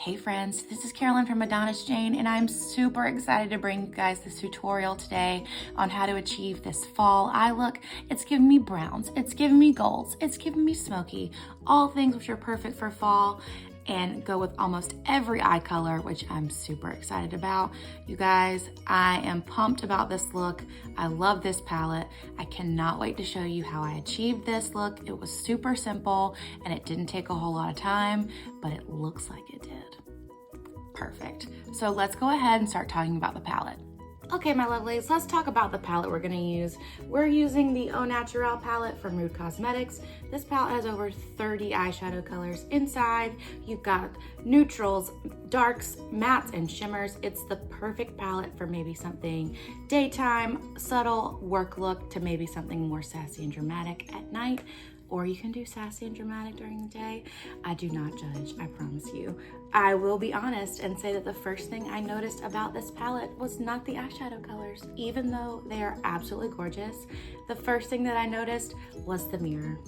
Hey friends, this is Carolyn from Adonis Jane, and I'm super excited to bring you guys this tutorial today on how to achieve this fall eye look. It's giving me browns, it's giving me golds, it's giving me smoky, all things which are perfect for fall and go with almost every eye color, which I'm super excited about. You guys, I am pumped about this look. I love this palette. I cannot wait to show you how I achieved this look. It was super simple and it didn't take a whole lot of time, but it looks like it did. Perfect. So let's go ahead and start talking about the palette. Okay, my lovelies, let's talk about the palette we're gonna use. We're using the Naturel palette from Mood Cosmetics. This palette has over 30 eyeshadow colors inside. You've got neutrals, darks, mattes, and shimmers. It's the perfect palette for maybe something daytime, subtle work look to maybe something more sassy and dramatic at night. Or you can do sassy and dramatic during the day. I do not judge, I promise you. I will be honest and say that the first thing I noticed about this palette was not the eyeshadow colors. Even though they are absolutely gorgeous, the first thing that I noticed was the mirror.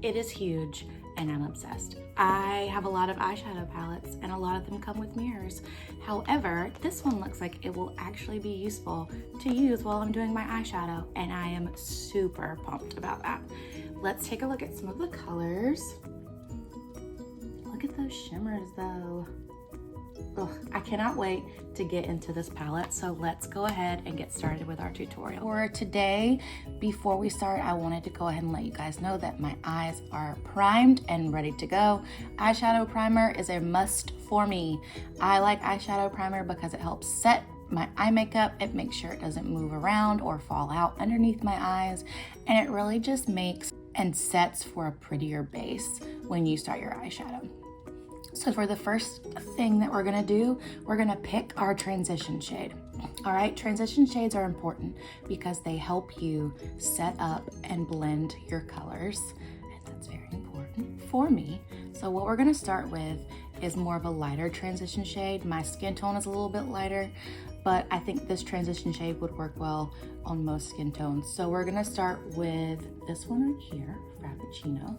It is huge and I'm obsessed. I have a lot of eyeshadow palettes and a lot of them come with mirrors. However, this one looks like it will actually be useful to use while I'm doing my eyeshadow, and I am super pumped about that. Let's take a look at some of the colors. Look at those shimmers though. Ugh, I cannot wait to get into this palette, so let's go ahead and get started with our tutorial. For today, before we start, I wanted to go ahead and let you guys know that my eyes are primed and ready to go. Eyeshadow primer is a must for me. I like eyeshadow primer because it helps set my eye makeup. It makes sure it doesn't move around or fall out underneath my eyes, and it really just makes and sets for a prettier base when you start your eyeshadow. So for the first thing that we're gonna do, we're gonna pick our transition shade. All right, transition shades are important because they help you set up and blend your colors, and that's very important for me. So what we're gonna start with is more of a lighter transition shade. My skin tone is a little bit lighter, but I think this transition shade would work well on most skin tones. So we're gonna start with this one right here, Frappuccino.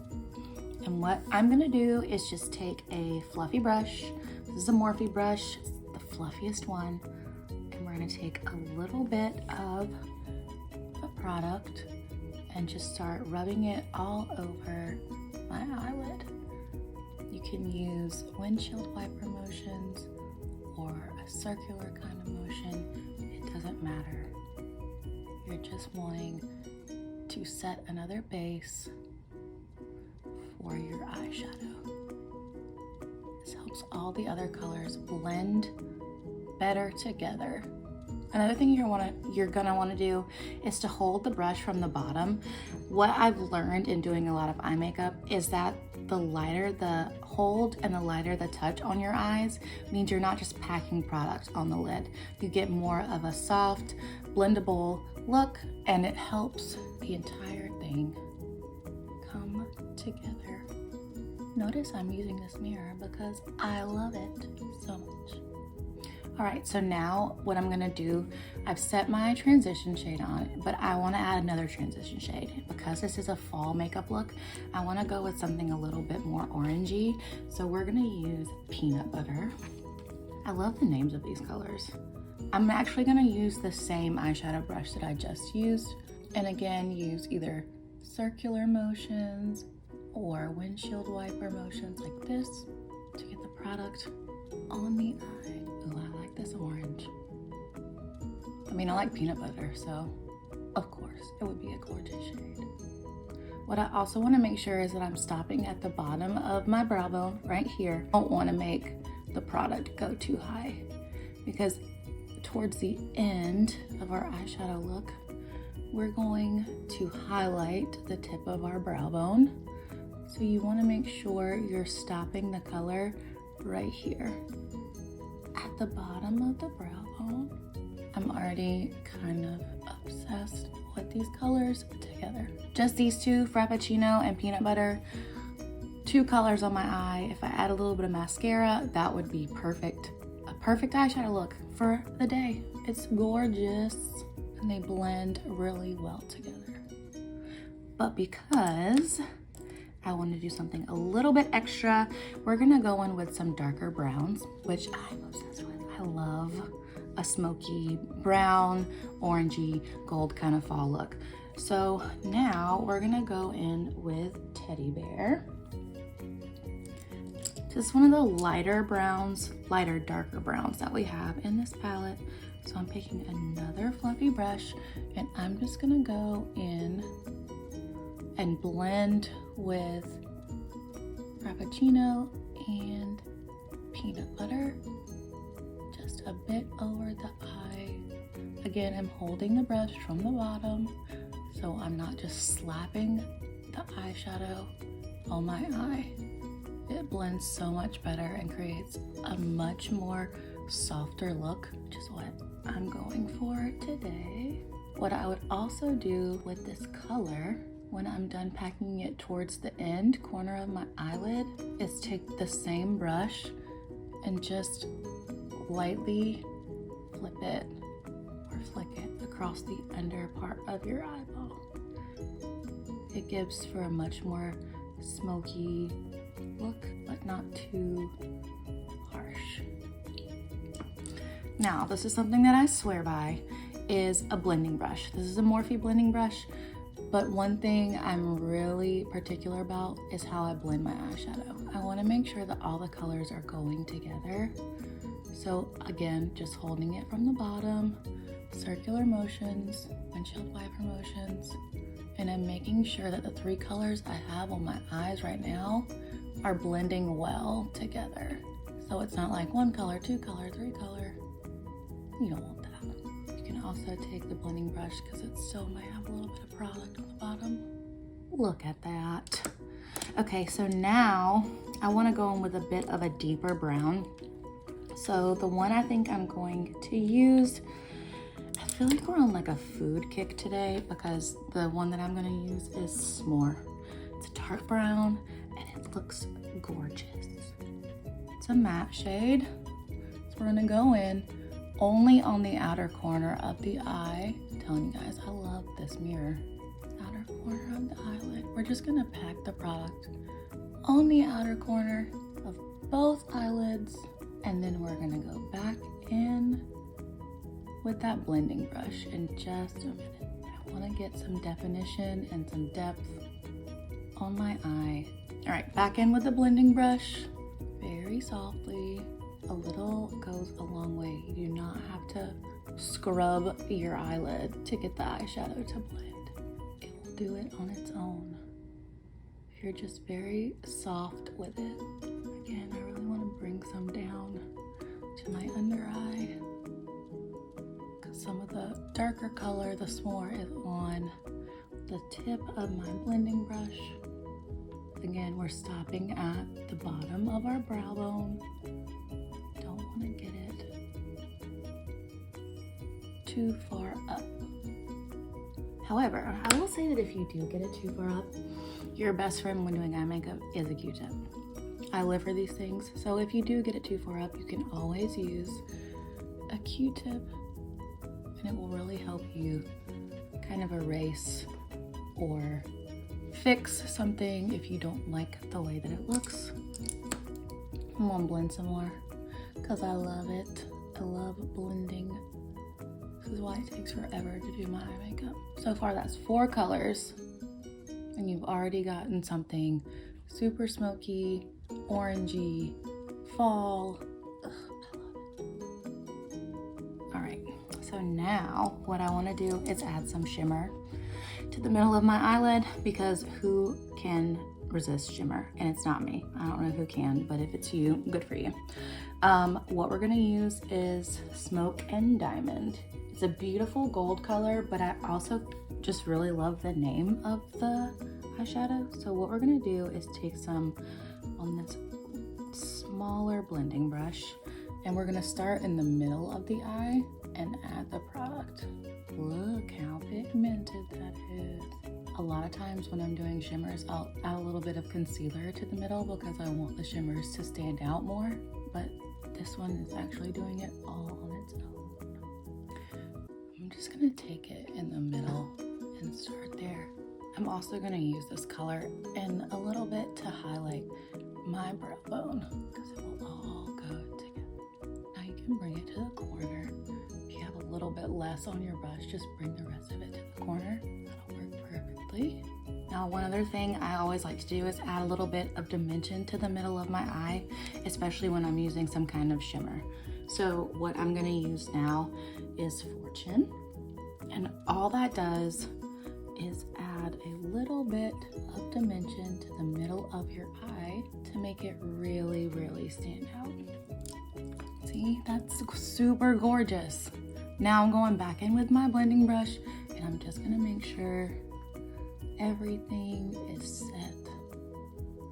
And what I'm gonna do is just take a fluffy brush. This is a Morphe brush, it's the fluffiest one. And we're gonna take a little bit of the product and just start rubbing it all over my eyelid. You can use windshield wiper motions or a circular kind of motion. It doesn't matter. You're just wanting to set another base for your eyeshadow. This helps all the other colors blend better together. Another thing you're gonna wanna do is to hold the brush from the bottom. What I've learned in doing a lot of eye makeup is that the lighter the hold and the lighter the touch on your eyes means you're not just packing product on the lid. You get more of a soft, blendable look, and it helps the entire thing come together. Notice I'm using this mirror because I love it so much. All right, so now what I'm gonna do, I've set my transition shade on, but I wanna add another transition shade. Because this is a fall makeup look, I wanna go with something a little bit more orangey. So we're gonna use Peanut Butter. I love the names of these colors. I'm actually gonna use the same eyeshadow brush that I just used. And again, use either circular motions or windshield wiper motions like this to get the product on the eye. Ooh, I like this orange. I mean, I like peanut butter, so of course it would be a gorgeous shade. What I also want to make sure is that I'm stopping at the bottom of my brow bone right here. I don't want to make the product go too high because towards the end of our eyeshadow look, we're going to highlight the tip of our brow bone. So you want to make sure you're stopping the color right here at the bottom of the brow bone. I'm already kind of obsessed with these colors together. Just these two, Frappuccino and Peanut Butter, two colors on my eye. If I add a little bit of mascara, that would be perfect. A perfect eyeshadow look for the day. It's gorgeous and they blend really well together. But because I want to do something a little bit extra. We're gonna go in with some darker browns, which I'm obsessed with. I love a smoky brown, orangey, gold kind of fall look. So now we're gonna go in with Teddy Bear. Just one of the lighter browns, darker browns that we have in this palette. So I'm picking another fluffy brush and I'm just gonna go in and blend with Frappuccino and peanut butter, just a bit over the eye. Again, I'm holding the brush from the bottom, so I'm not just slapping the eyeshadow on my eye. It blends so much better and creates a much more softer look, which is what I'm going for today. What I would also do with this color when I'm done packing it towards the end corner of my eyelid is take the same brush and just lightly flip it or flick it across the under part of your eyeball. It gives for a much more smoky look, but not too harsh. Now, this is something that I swear by, is a blending brush. This is a Morphe blending brush, but one thing I'm really particular about is how I blend my eyeshadow. I want to make sure that all the colors are going together. So again, just holding it from the bottom, circular motions, windshield wiper motions, and I'm making sure that the three colors I have on my eyes right now are blending well together. So it's not like one color, two color, three color. You don't want that. You can also take the blending brush because it still might have a little bit of product on the bottom. Look at that. Okay, so now I want to go in with a bit of a deeper brown. So the one I think I'm going to use, I feel like we're on like a food kick today because the one that I'm going to use is S'more. It's a dark brown and it looks gorgeous. It's a matte shade. So we're going to go in only on the outer corner of the eye. I'm telling you guys, I love this mirror. Outer corner of the eyelid. We're just gonna pack the product on the outer corner of both eyelids, and then we're gonna go back in with that blending brush in just a minute. I wanna get some definition and some depth on my eye. All right, back in with the blending brush, very softly. A little goes a long way. You do not have to scrub your eyelid to get the eyeshadow to blend. It will do it on its own. If you're just very soft with it. Again, I really want to bring some down to my under eye because some of the darker color, the S'more, is on the tip of my blending brush. Again, we're stopping at the bottom of our brow bone. Don't want to get it too far up. However, I will say that if you do get it too far up, your best friend when doing eye makeup is a Q-tip. I live for these things, so if you do get it too far up, you can always use a Q-tip and it will really help you kind of erase or fix something if you don't like the way that it looks. I'm gonna blend some more because I love it. I love blending. This is why it takes forever to do my eye makeup. So far that's 4 colors and you've already gotten something super smoky, orangey, fall. Ugh, I love it. All right, so now what I want to do is add some shimmer to the middle of my eyelid because who can resist shimmer? And it's not me. I don't know who can, but if it's you, good for you. What we're gonna use is Smoke and Diamond. It's a beautiful gold color, but I also just really love the name of the eyeshadow. So what we're gonna do is take some on this smaller blending brush and we're gonna start in the middle of the eye and add the product. Look how pigmented that is. A lot of times when I'm doing shimmers, I'll add a little bit of concealer to the middle because I want the shimmers to stand out more, but this one is actually doing it all on its own. I'm just gonna take it in the middle and start there. I'm also gonna use this color in a little bit to highlight my brow bone because it will all go together. Now you can bring it to the corner. If you have a little bit less on your brush, just bring the rest of it to the corner. That'll work perfectly. Now, one other thing I always like to do is add a little bit of dimension to the middle of my eye, especially when I'm using some kind of shimmer. So what I'm gonna use now is Fortune, and all that does is add a little bit of dimension to the middle of your eye to make it really, really stand out. See, that's super gorgeous. Now I'm going back in with my blending brush, and I'm just gonna make sure everything is set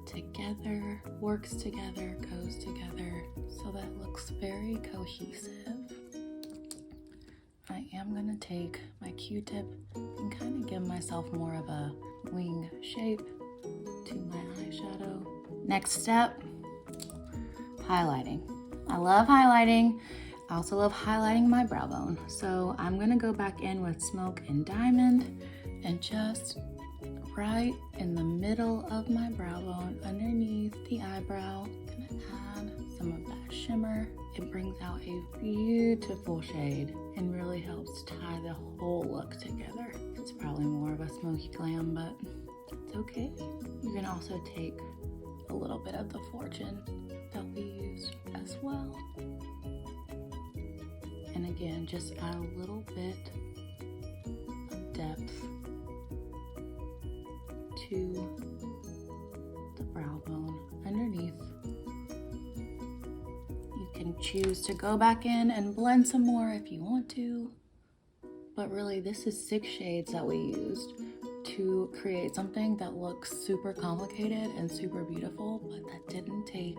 together, works together, goes together, so that looks very cohesive. I am gonna take my Q-tip and kind of give myself more of a wing shape to my eyeshadow. Next step, highlighting. I love highlighting. I also love highlighting my brow bone. So I'm gonna go back in with Smoke and Diamond and just right in the middle of my brow bone, underneath the eyebrow, gonna add some of that shimmer. It brings out a beautiful shade and really helps tie the whole look together. It's probably more of a smoky glam, but it's okay. You can also take a little bit of the Fortune that we used as well. And again, just add a little bit of depth to the brow bone underneath. You can choose to go back in and blend some more if you want to, but really this is 6 shades that we used to create something that looks super complicated and super beautiful, but that didn't take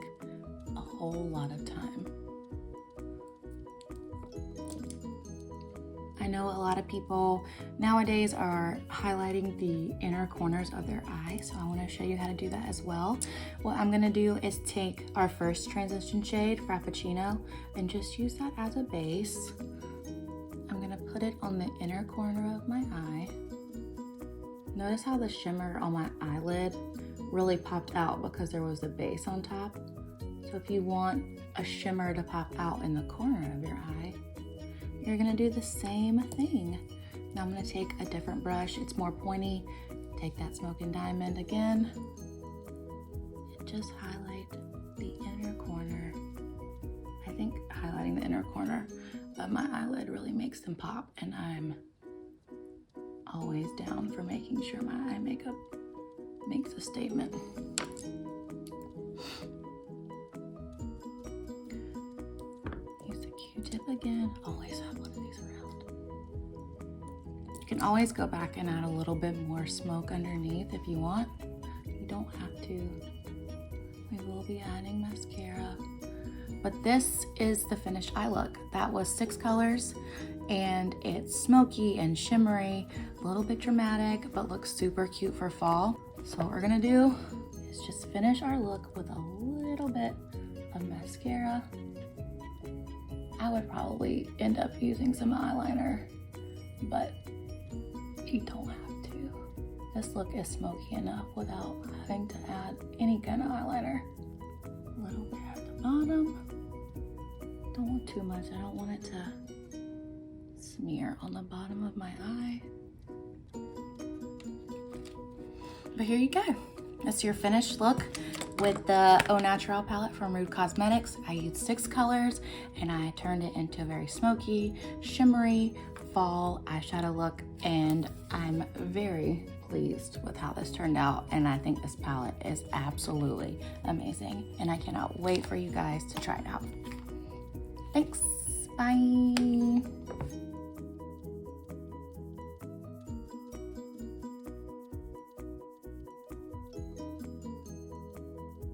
a whole lot of time. I know a lot of people nowadays are highlighting the inner corners of their eye, so I want to show you how to do that as well. What I'm going to do is take our first transition shade, Frappuccino, and just use that as a base. I'm going to put it on the inner corner of my eye. Notice how the shimmer on my eyelid really popped out because there was a base on top. So if you want a shimmer to pop out in the corner of your eye, you're gonna do the same thing. Now I'm gonna take a different brush. It's more pointy. Take that Smoke and Diamond again. And just highlight the inner corner. I think highlighting the inner corner of my eyelid really makes them pop, and I'm always down for making sure my eye makeup makes a statement. Q-tip again. Always have one of these around. You can always go back and add a little bit more smoke underneath if you want. You don't have to. We will be adding mascara. But this is the finished eye look. That was 6 colors, and it's smoky and shimmery, a little bit dramatic, but looks super cute for fall. So what we're gonna do is just finish our look with a little bit of mascara. I would probably end up using some eyeliner, but you don't have to. This look is smoky enough without having to add any kind of eyeliner. A little bit at the bottom. Don't want too much. I don't want it to smear on the bottom of my eye. But here you go. That's your finished look with the Naturel palette from Rude Cosmetics. I used 6 colors and I turned it into a very smoky, shimmery fall eyeshadow look, and I'm very pleased with how this turned out, and I think this palette is absolutely amazing, and I cannot wait for you guys to try it out. Thanks, bye.